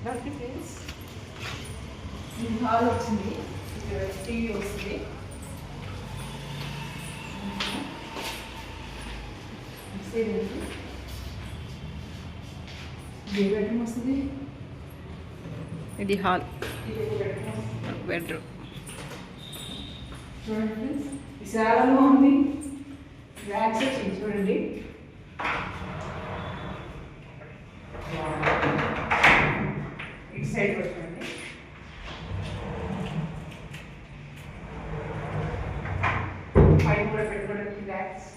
Friends hall వచ్చింది, ఇక్కడ TV వస్తుంది. బెడ్రూమ్ వస్తుంది. ఇది హాల్, బెడ్రూమ్. చూడండి ఫ్రెండ్స్, విశాలంగా ఉంది. ర్యాక్స్ వచ్చింది చూడండి. ఇటు సైడ్ పెట్టండి. పైన కూడా పెట్టుకోవడానికి ర్యాక్స్,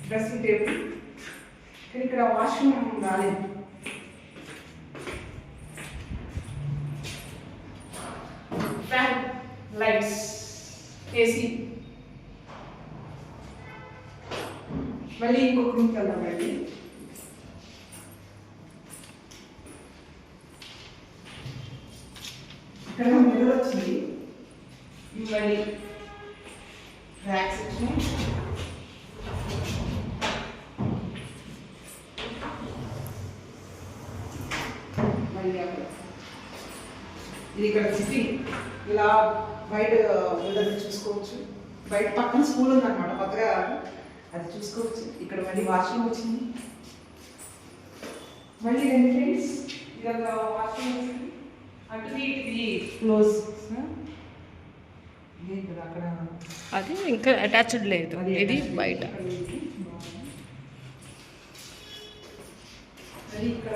డ్రెస్సింగ్ టేబుల్. కానీ ఇక్కడ వాష్రూమ్ రాలేదు. Fan, lights, AC. మళ్ళీ ఇంకొక రూమ్కి వెళ్దామండి. ఇక్కడ మిర్రర్ వచ్చింది. మళ్ళీ ర్యాక్స్ వచ్చినాయి. మళ్ళీ ఇది ఇక్కడ సిట్టింగ్, ఇలా బయట వెదర్ చూసుకోవచ్చు. బయట పక్కన స్కూల్ ఉందన్నమాట, కొత్తగా అది చూసుకోవచ్చు. ఇక్కడ మళ్ళీ వాష్రూమ్ వచ్చింది. మళ్ళీ రెండు ఫ్రెండ్స్, ఇలా వాష్రూమ్ వచ్చింది. అంటే ఇది క్లోజ్, అక్కడ అది ఇంకా అటాచ్డ్ లేదు, ఇది బయట. ఇక్కడ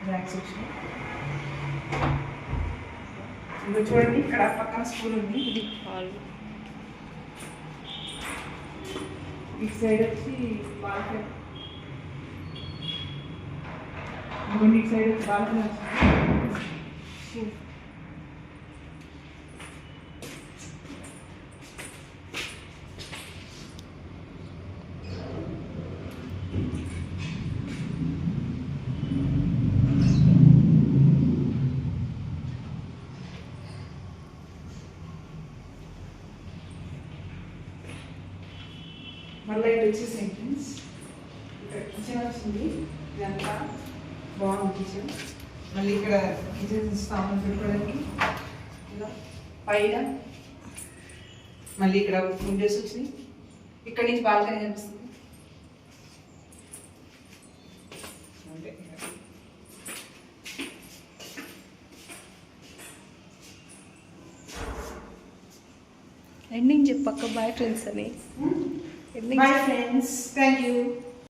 ర్యాక్స్ వచ్చినాయి. ఇంకా చూడండి, ఇక్కడ పక్కన స్కూల్ ఉంది. ఇది హాల్. ఇటు సైడ్ వచ్చి బాల్కనీ. ఇంకొన్ని ఇటు సైడ్ వచ్చి బాల్కనీ వచ్చింది. మళ్ళీ ఇటు వచ్చేసి ఎంట్రన్స్. ఇక్కడ కిచెన్ వచ్చింది. ఇదంతా బాగుంది కిచెన్. మళ్ళీ ఇక్కడ కిచెన్ సామాన్ పెట్టుకోవడానికి ఇలా పైన. మళ్ళీ ఇక్కడ విండోస్ వచ్చినాయి. ఇక్కడ నుంచి బాల్కనీ కనిపిస్తుంది. ఎండింగ్ చెప్పక్క. బాయ్ ఫ్రెండ్స్ అని. Bye friends. Thank you.